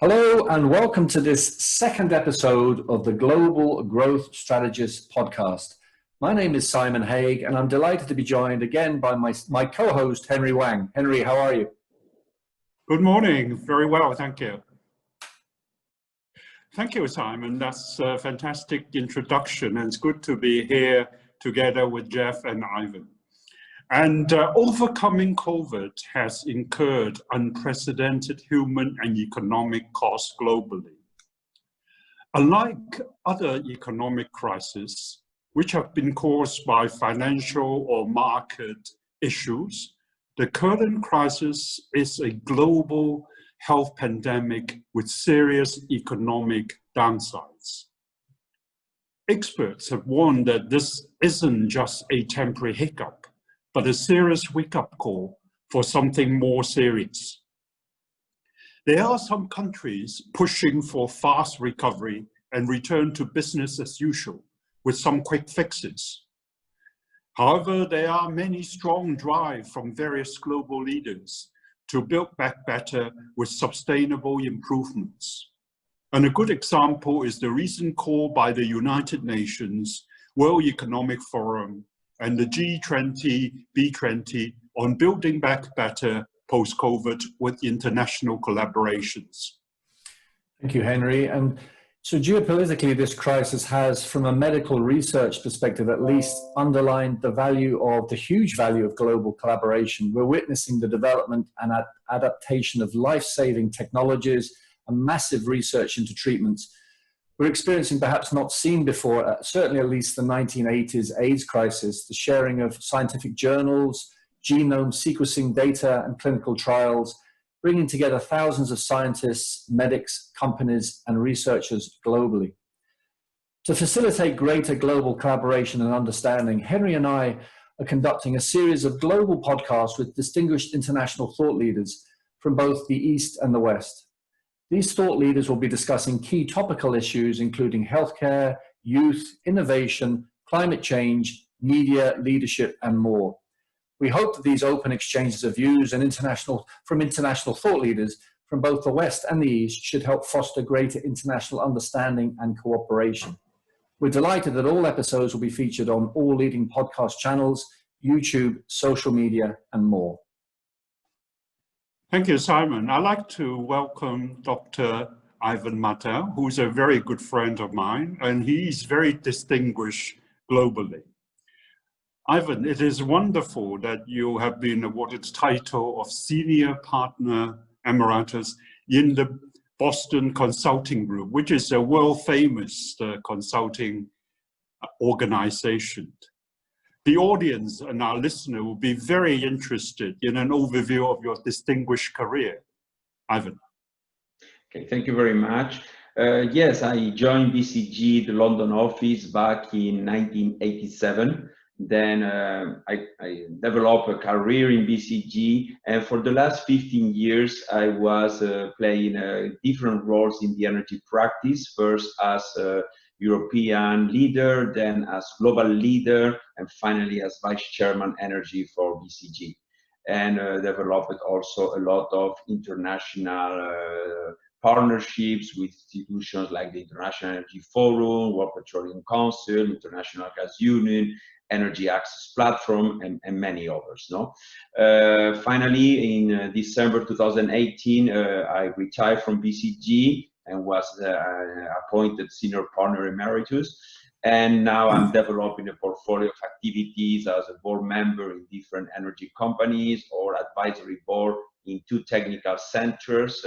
Hello and welcome to this second episode of the Global Growth Strategist podcast. My name is Simon Haigh and I'm delighted to be joined again by my co-host Henry Wang. Henry, how are you? Good morning. Very well, thank you. Thank you, Simon. That's a fantastic introduction, and it's good to be here together with Jeff and Ivan. And overcoming COVID has incurred unprecedented human and economic costs globally. Unlike other economic crises, which have been caused by financial or market issues, the current crisis is a global health pandemic with serious economic downsides. Experts have warned that this isn't just a temporary hiccup, but a serious wake-up call for something more serious. There are some countries pushing for fast recovery and return to business as usual with some quick fixes. However, there are many strong drive from various global leaders to build back better with sustainable improvements. And a good example is the recent call by the United Nations, World Economic Forum, and the G20, B20 on building back better post-COVID with international collaborations. Thank you, Henry. And so geopolitically, this crisis has, from a medical research perspective at least, underlined the huge value of global collaboration. We're witnessing the development and adaptation of life-saving technologies and massive research into treatments. We're experiencing perhaps not seen before, certainly at least the 1980s AIDS crisis, the sharing of scientific journals, genome sequencing data and clinical trials, bringing together thousands of scientists, medics, companies, and researchers globally. To facilitate greater global collaboration and understanding, Henry and I are conducting a series of global podcasts with distinguished international thought leaders from both the East and the West. These thought leaders will be discussing key topical issues, including healthcare, youth, innovation, climate change, media, leadership, and more. We hope that these open exchanges of views from international thought leaders from both the West and the East should help foster greater international understanding and cooperation. We're delighted that all episodes will be featured on all leading podcast channels, YouTube, social media, and more. Thank you, Simon. I'd like to welcome Dr. Ivan Martel, who's a very good friend of mine, and he's very distinguished globally. Ivan, it is wonderful that you have been awarded the title of Senior Partner Emeritus in the Boston Consulting Group, which is a world-famous consulting organization. The audience and our listener will be very interested in an overview of your distinguished career. Ivan. Okay, thank you very much. Yes, I joined BCG, the London office, back in 1987. Then I developed a career in BCG, and for the last 15 years, I was playing different roles in the energy practice, first as a European leader, then as global leader, and finally as vice chairman energy for BCG. And developed also a lot of international partnerships with institutions like the International Energy Forum, World Petroleum Council, International Gas Union, Energy Access Platform, and many others. No? Finally, in December 2018, I retired from BCG and was appointed Senior Partner Emeritus. And now I'm developing a portfolio of activities as a board member in different energy companies or advisory board in 2 technical centers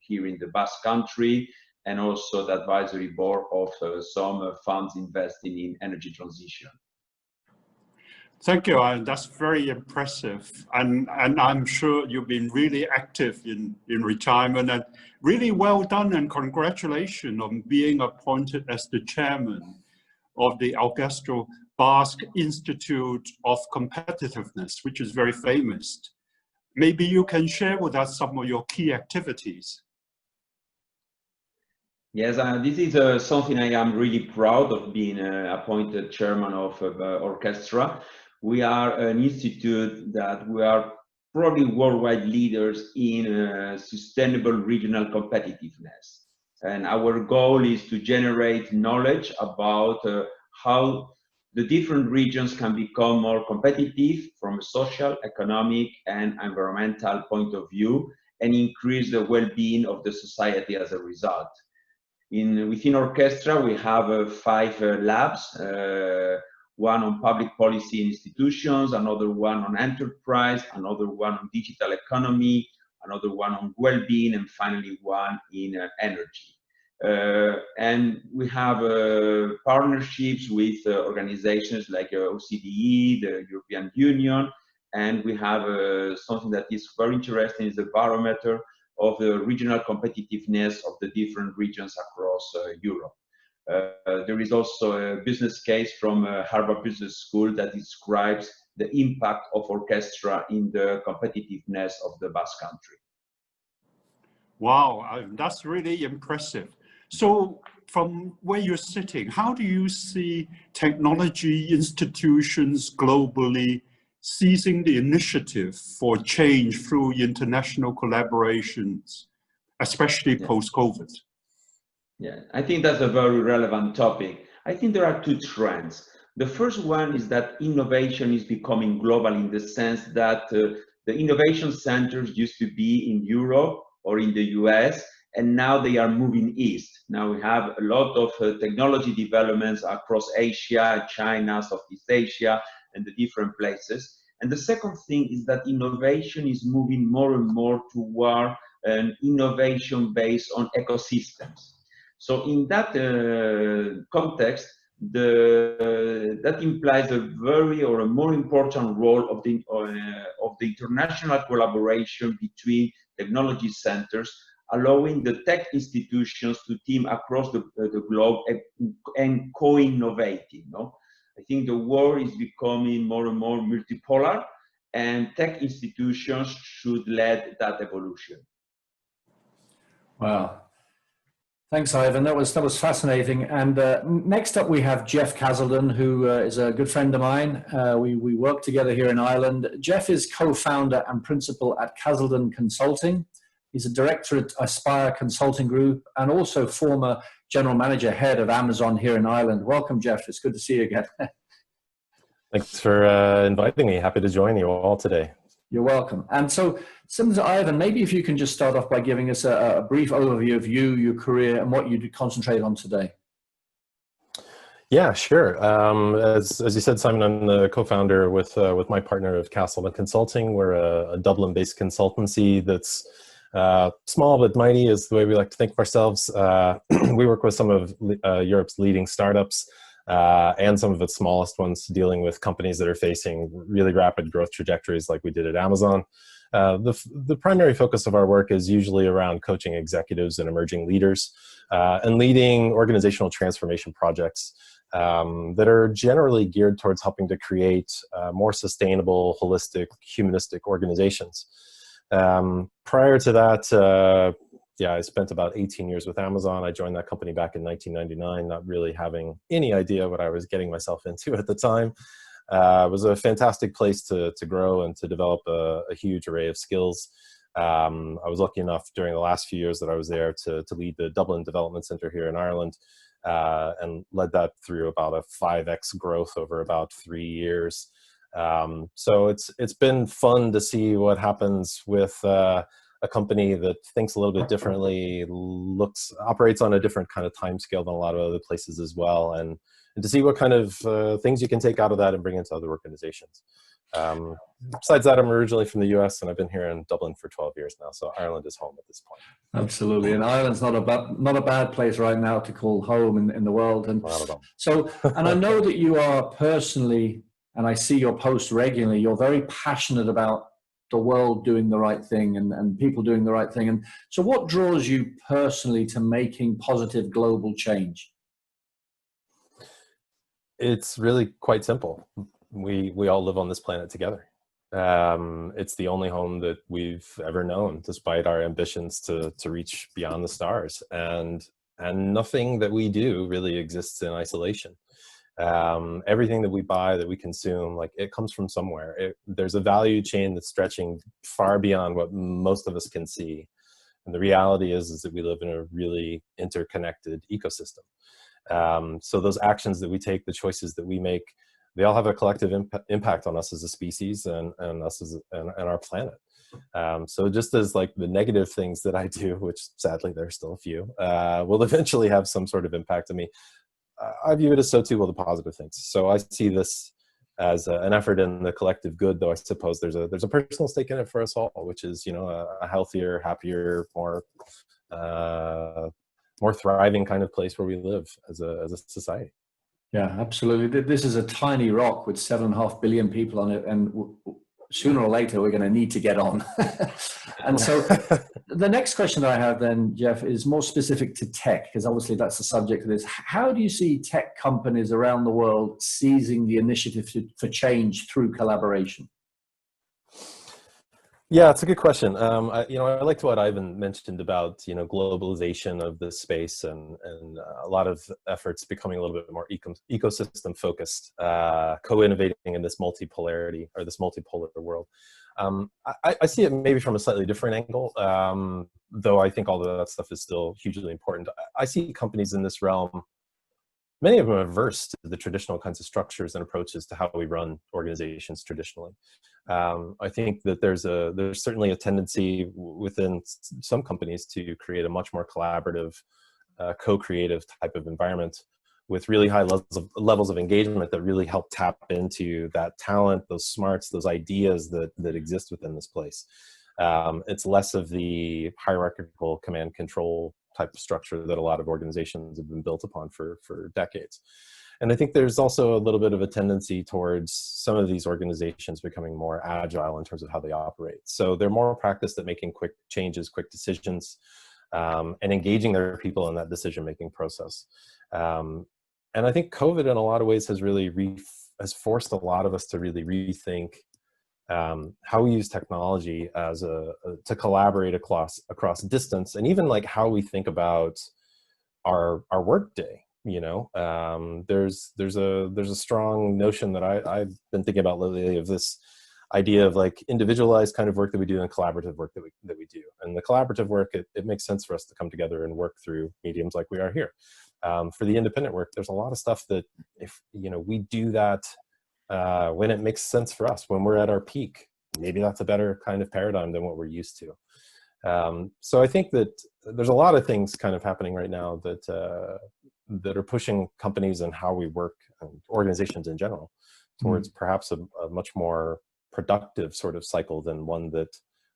here in the Basque Country, and also the advisory board of some funds investing in energy transition. Thank you, Ian. That's very impressive. And I'm sure you've been really active in retirement, and really well done, and congratulations on being appointed as the chairman of the Augustro Basque Institute of Competitiveness, which is very famous. Maybe you can share with us some of your key activities. Yes, this is something I am really proud of, being appointed chairman of Orchestra. We are an institute that we are probably worldwide leaders in sustainable regional competitiveness. And our goal is to generate knowledge about how the different regions can become more competitive from a social, economic, and environmental point of view, and increase the well-being of the society as a result. Within Orchestra, we have 5 labs, one on public policy institutions, another one on enterprise, another one on digital economy, another one on well-being, and finally one in energy. And we have partnerships with organizations like OCDE, the European Union, and we have something that is very interesting, is the barometer of the regional competitiveness of the different regions across Europe. There is also a business case from Harvard Business School that describes the impact of Orchestra in the competitiveness of the Basque Country. Wow, that's really impressive. So from where you're sitting, how do you see technology institutions globally seizing the initiative for change through international collaborations, especially post-COVID? Yeah, I think that's a very relevant topic. I think there are 2 trends. The first one is that innovation is becoming global in the sense that the innovation centers used to be in Europe or in the US, and now they are moving east. Now we have a lot of technology developments across Asia, China, Southeast Asia, and the different places. And the second thing is that innovation is moving more and more toward an innovation based on ecosystems. So in that context, that implies a more important role of the international collaboration between technology centers, allowing the tech institutions to team across the globe and co-innovating. No? I think the world is becoming more and more multipolar, and tech institutions should lead that evolution. Wow. Thanks, Ivan. That was fascinating. And next up, we have Jeff Casildon, who is a good friend of mine. We work together here in Ireland. Jeff is co-founder and principal at Casildon Consulting. He's a director at Aspire Consulting Group and also former general manager head of Amazon here in Ireland. Welcome, Jeff. It's good to see you again. Thanks for inviting me. Happy to join you all today. You're welcome. And so, similar to Ivan, maybe if you can just start off by giving us a brief overview of you, your career, and what you concentrate on today. Yeah, sure. As you said, Simon, I'm the co-founder with my partner of Casildon Consulting. We're a Dublin-based consultancy that's small but mighty is the way we like to think of ourselves. We work with some of Europe's leading startups and some of the smallest ones, dealing with companies that are facing really rapid growth trajectories like we did at Amazon. The primary focus of our work is usually around coaching executives and emerging leaders and leading organizational transformation projects that are generally geared towards helping to create more sustainable, holistic, humanistic organizations. Prior to that, I spent about 18 years with Amazon. I joined that company back in 1999, not really having any idea what I was getting myself into at the time. It was a fantastic place to grow and to develop a huge array of skills. I was lucky enough during the last few years that I was there to lead the Dublin Development Centre here in Ireland, and led that through about a 5x growth over about 3 years. So it's been fun to see what happens with a company that thinks a little bit differently, operates on a different kind of time scale than a lot of other places as well, and to see what kind of things you can take out of that and bring into other organizations. Besides that, I'm originally from the US, and I've been here in Dublin for 12 years now, so Ireland is home at this point. Absolutely, and Ireland's not a bad place right now to call home in the world. And so, and I know that you are personally, and I see your posts regularly, you're very passionate about the world doing the right thing and people doing the right thing. And so what draws you personally to making positive global change? It's really quite simple. We all live on this planet together. It's the only home that we've ever known, despite our ambitions to reach beyond the stars. And nothing that we do really exists in isolation. Everything that we buy, that we consume, like it comes from somewhere. There's a value chain that's stretching far beyond what most of us can see. And the reality is that we live in a really interconnected ecosystem. So those actions that we take, the choices that we make, they all have a collective impact on us as a species and us as and our planet. So just as like the negative things that I do, which sadly there's still a few, will eventually have some sort of impact on me, I view it as so too will the positive things. So I see this as an effort in the collective good, though I suppose there's a personal stake in it for us all, which is, you know, a healthier, happier, more thriving kind of place where we live as a society. Yeah, absolutely. This is a tiny rock with 7.5 billion people on it, and sooner or later we're going to need to get on. And so the next question that I have then, Jeff, is more specific to tech, because obviously that's the subject of this. How do you see tech companies around the world seizing the initiative for change through collaboration? Yeah, it's a good question. I liked what Ivan mentioned about, you know, globalization of this space and a lot of efforts becoming a little bit more ecosystem focused, co-innovating in this multipolarity or this multipolar world. I see it maybe from a slightly different angle, though I think all of that stuff is still hugely important. I see companies in this realm, many of them are averse to the traditional kinds of structures and approaches to how we run organizations traditionally. I think that there's certainly a tendency within some companies to create a much more collaborative, co-creative type of environment with really high levels of engagement that really help tap into that talent, those smarts, those ideas that exist within this place. It's less of the hierarchical command control type of structure that a lot of organizations have been built upon for decades. And I think there's also a little bit of a tendency towards some of these organizations becoming more agile in terms of how they operate. So they're more practiced at making quick changes, quick decisions, and engaging their people in that decision-making process. And I think COVID in a lot of ways has really has forced a lot of us to really rethink how we use technology as to collaborate across distance, and even like how we think about our work day. You know, there's a strong notion that I've been thinking about lately of this idea of like individualized kind of work that we do and collaborative work that we do. And the collaborative work, it makes sense for us to come together and work through mediums like we are here. For the independent work, there's a lot of stuff that if, you know, we do that when it makes sense for us, when we're at our peak, maybe that's a better kind of paradigm than what we're used to. So I think that there's a lot of things kind of happening right now that are pushing companies and how we work and organizations in general towards perhaps a much more productive sort of cycle than one that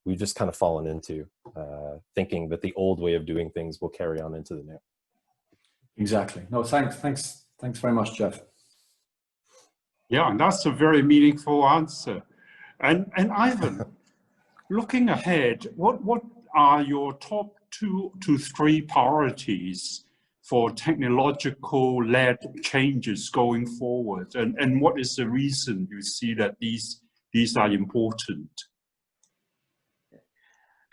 we've just kind of fallen into, thinking that the old way of doing things will carry on into the new. Exactly. No, thanks very much, Jeff. Yeah, and that's a very meaningful answer. And Ivan, looking ahead, what are your top 2 to 3 priorities for technological-led changes going forward? And what is the reason you see that these are important?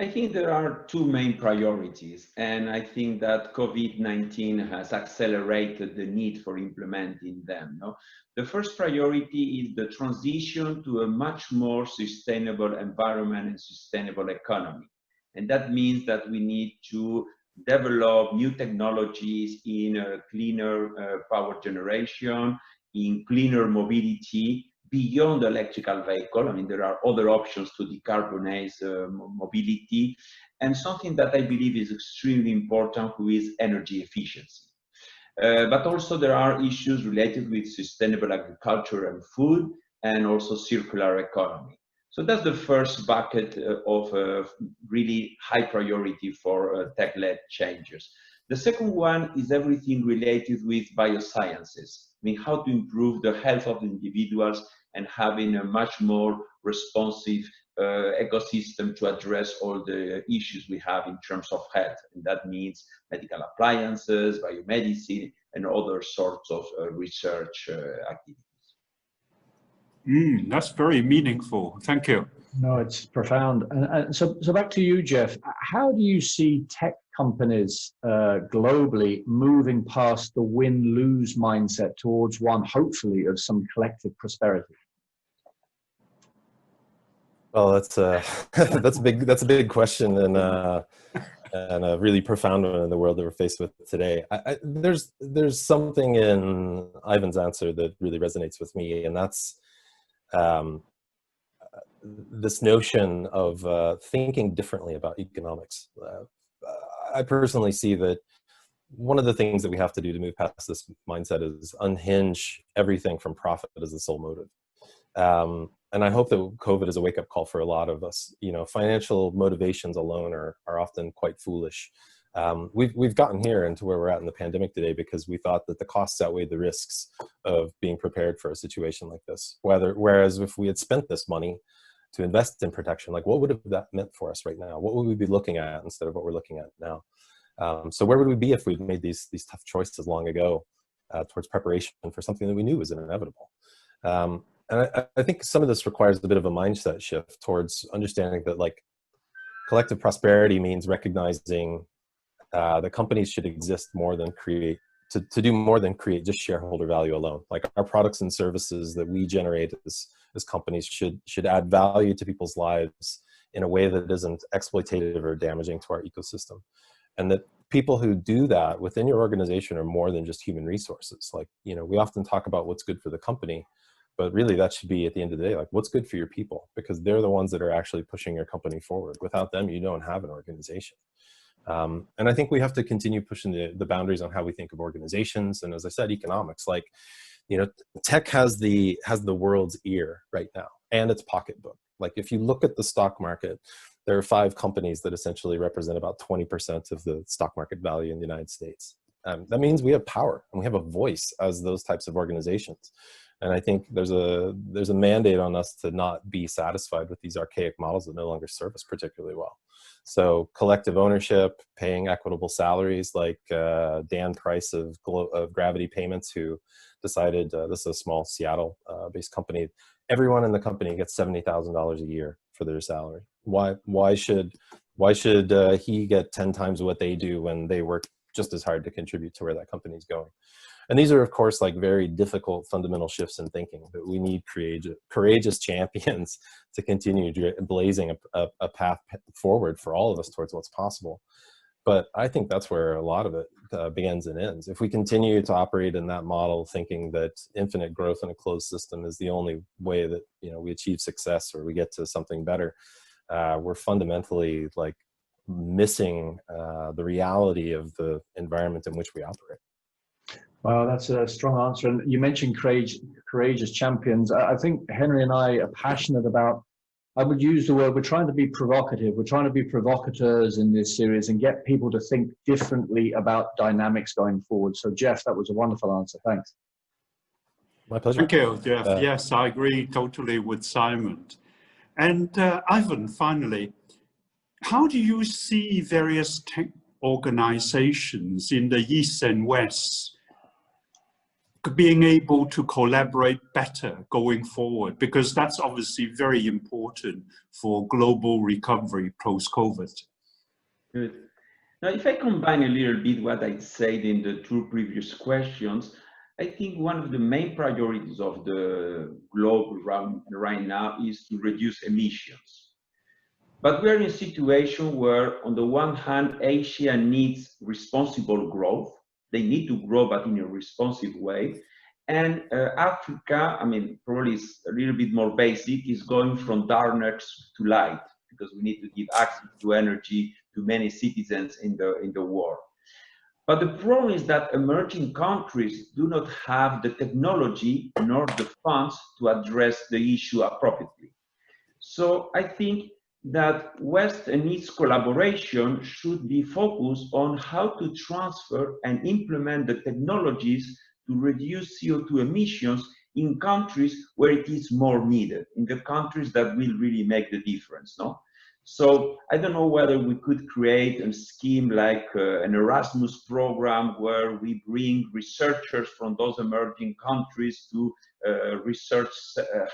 I think there are 2 main priorities, and I think that COVID-19 has accelerated the need for implementing them. No? The first priority is the transition to a much more sustainable environment and sustainable economy. And that means that we need to develop new technologies in cleaner power generation, in cleaner mobility, beyond the electrical vehicle. I mean, there are other options to decarbonize mobility, and something that I believe is extremely important, who is energy efficiency. But also there are issues related with sustainable agriculture and food, and also circular economy. So that's the first bucket of really high priority for tech-led changes. The second one is everything related with biosciences. I mean, how to improve the health of individuals and having a much more responsive ecosystem to address all the issues we have in terms of health. And that means medical appliances, biomedicine, and other sorts of research activities. That's very meaningful. Thank you. No, it's profound. And so back to you, Jeff. How do you see tech companies globally moving past the win-lose mindset towards one, hopefully, of some collective prosperity? Well, that's a that's a big question, and a really profound one in the world that we're faced with today. There's something in Ivan's answer that really resonates with me, and that's this notion of thinking differently about economics. I personally see that one of the things that we have to do to move past this mindset is unhinge everything from profit as the sole motive. And I hope that COVID is a wake-up call for a lot of us. You know, financial motivations alone are often quite foolish. We've gotten here into where we're at in the pandemic today because we thought that the costs outweighed the risks of being prepared for a situation like this. Whereas if we had spent this money to invest in protection, like what would have that meant for us right now? What would we be looking at instead of what we're looking at now? So where would we be if we'd made these tough choices long ago towards preparation for something that we knew was inevitable? And I think some of this requires a bit of a mindset shift towards understanding that, like, collective prosperity means recognizing that companies should exist more than to do more than create just shareholder value alone. Like, our products and services that we generate as companies should add value to people's lives in a way that isn't exploitative or damaging to our ecosystem. And that people who do that within your organization are more than just human resources. Like, you know, we often talk about what's good for the company, but really that should be, at the end of the day, like, what's good for your people, because they're the ones that are actually pushing your company forward. Without them, you don't have an organization. And I think we have to continue pushing the boundaries on how we think of organizations. And as I said, economics, like, you know, tech has the world's ear right now and its pocketbook. Like, if you look at the stock market, there are 5 companies that essentially represent about 20% of the stock market value in the United States. That means we have power and we have a voice as those types of organizations. And I think there's a mandate on us to not be satisfied with these archaic models that no longer serve us particularly well. So collective ownership, paying equitable salaries, like Dan Price of Gravity Payments, who decided, this is a small Seattle-based company, everyone in the company gets $70,000 a year for their salary. Why should he get 10 times what they do when they work just as hard to contribute to where that company is going? And these are, of course, like, very difficult fundamental shifts in thinking that we need courageous champions to continue blazing a path forward for all of us towards what's possible. But I think that's where a lot of it begins and ends. If we continue to operate in that model, thinking that infinite growth in a closed system is the only way that, you know, we achieve success or we get to something better, we're fundamentally, like, missing the reality of the environment in which we operate. Well, that's a strong answer. And you mentioned courageous champions. I think Henry and I are passionate about, I would use the word, we're trying to be provocative. We're trying to be provocateurs in this series and get people to think differently about dynamics going forward. So, Jeff, that was a wonderful answer. Thanks. My pleasure. Thank you, Jeff. Yes, I agree totally with Simon. And Ivan, finally, how do you see various tech organizations in the East and West being able to collaborate better going forward? Because that's obviously very important for global recovery post-COVID. Good. Now, if I combine a little bit what I said in the 2 previous questions, I think one of the main priorities of the globe right now is to reduce emissions. But we're in a situation where, on the one hand, Asia needs responsible growth. They need to grow, but in a responsive way. And Africa, I mean, probably is a little bit more basic, is going from darkness to light, because we need to give access to energy to many citizens in the world. But the problem is that emerging countries do not have the technology nor the funds to address the issue appropriately. So I think that West and East collaboration should be focused on how to transfer and implement the technologies to reduce CO2 emissions in countries where it is more needed, in the countries that will really make the difference, no? So I don't know whether we could create a scheme like an Erasmus program where we bring researchers from those emerging countries to research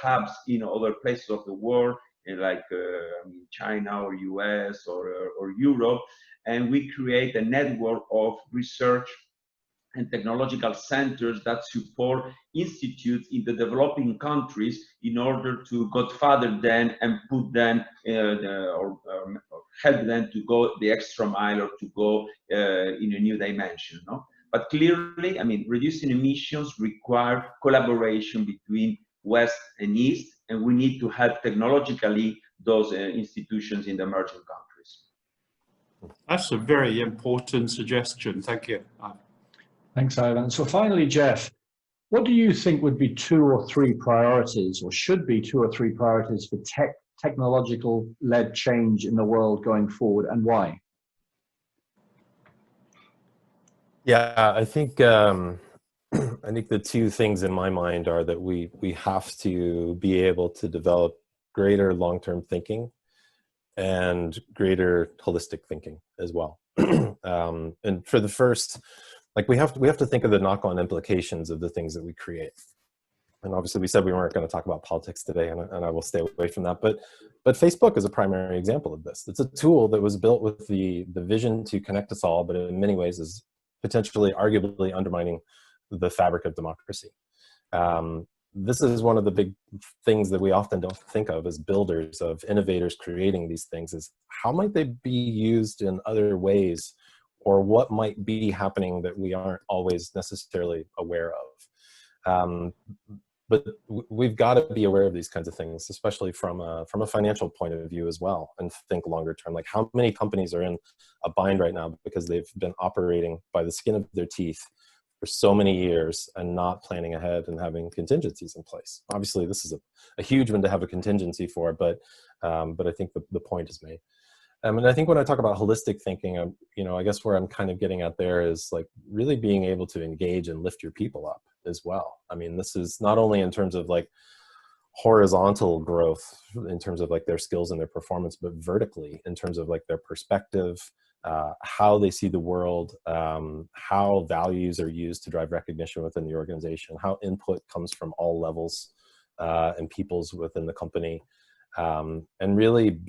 hubs in other places of the world, like China or US or Europe, and we create a network of research and technological centers that support institutes in the developing countries in order to go further then and put them or help them to go the extra mile or to go in a new dimension. No? But clearly, I mean, reducing emissions require collaboration between West and East, and we need to help technologically those institutions in the emerging countries. That's a very important suggestion. Thank you. Thanks, Ivan. So finally, Jeff, what do you think would be 2 or 3 priorities, or should be 2 or 3 priorities for technological-led change in the world going forward, and why? Yeah, I think the 2 things in my mind are that we have to be able to develop greater long-term thinking and greater holistic thinking as well. And for the first, like we have to think of the knock-on implications of the things that we create. And obviously we said we weren't going to talk about politics today, and I will stay away from that. But Facebook is a primary example of this. It's a tool that was built with the vision to connect us all, but in many ways is potentially, arguably undermining the fabric of democracy. This is one of the big things that we often don't think of as builders, of innovators creating these things, is how might they be used in other ways, or what might be happening that we aren't always necessarily aware of. But we've got to be aware of these kinds of things, especially from a financial point of view as well, and think longer term. Like, how many companies are in a bind right now because they've been operating by the skin of their teeth for so many years and not planning ahead and having contingencies in place? Obviously, this is a huge one to have a contingency for, but I think the point is made. And I think when I talk about holistic thinking, I guess where I'm kind of getting at there is like really being able to engage and lift your people up as well. I mean, this is not only in terms of like horizontal growth in terms of like their skills and their performance, but vertically in terms of like their perspective, how they see the world, how values are used to drive recognition within the organization, how input comes from all levels and peoples within the company, and really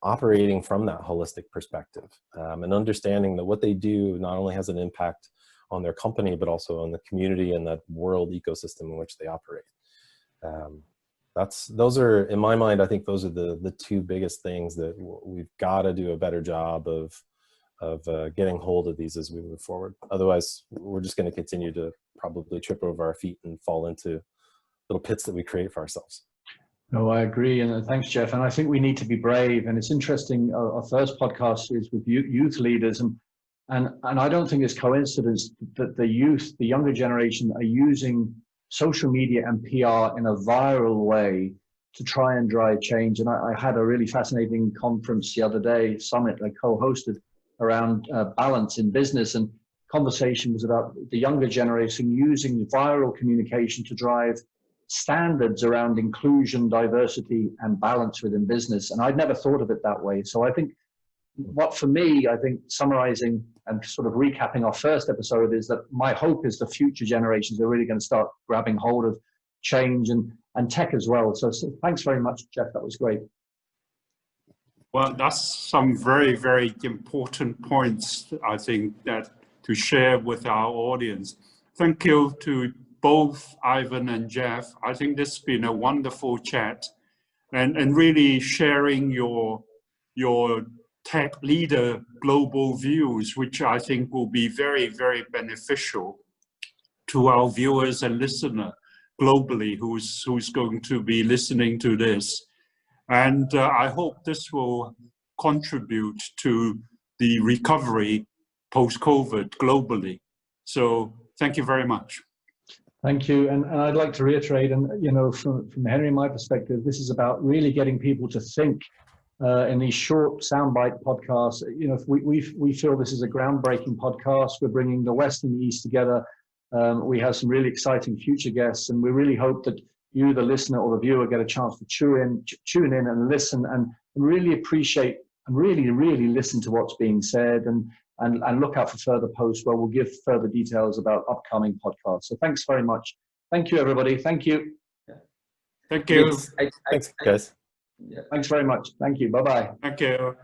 operating from that holistic perspective, and understanding that what they do not only has an impact on their company, but also on the community and that world ecosystem in which they operate. Those are, in my mind, I think those are the 2 biggest things that we've got to do a better job of getting hold of these as we move forward. Otherwise, we're just going to continue to probably trip over our feet and fall into little pits that we create for ourselves. No, I agree, and thanks, Jeff. And I think we need to be brave. And it's interesting. Our first podcast is with youth leaders, and I don't think it's coincidence that the youth, the younger generation, are using social media and PR in a viral way to try and drive change. And I had a really fascinating conference the other day, summit I co-hosted around balance in business, and conversation was about the younger generation using viral communication to drive standards around inclusion, diversity, and balance within business. And I'd never thought of it that way. So I think I think summarizing and sort of recapping our first episode is that my hope is the future generations are really going to start grabbing hold of change and tech as well. So thanks very much, Jeff. That was great. Well, that's some very, very important points, I think, that to share with our audience. Thank you to both Ivan and Jeff. I think this has been a wonderful chat, and really sharing your tech leader global views, which I think will be very, very beneficial to our viewers and listeners globally who's going to be listening to this. And I hope this will contribute to the recovery post-COVID globally. So thank you very much. Thank you. And I'd like to reiterate, and from Henry and my perspective, this is about really getting people to think in these short soundbite podcasts. We feel this is a groundbreaking podcast. We're bringing the West and the East together. We have some really exciting future guests, and we really hope that you, the listener or the viewer, get a chance to tune in and listen and really appreciate and really listen to what's being said, and look out for further posts where we'll give further details about upcoming podcasts. So thanks very much. Thank you, everybody. Thank you. Thank you. I- Thanks, guys. yeah. Thanks very much. Thank you. Bye-bye. Thank you.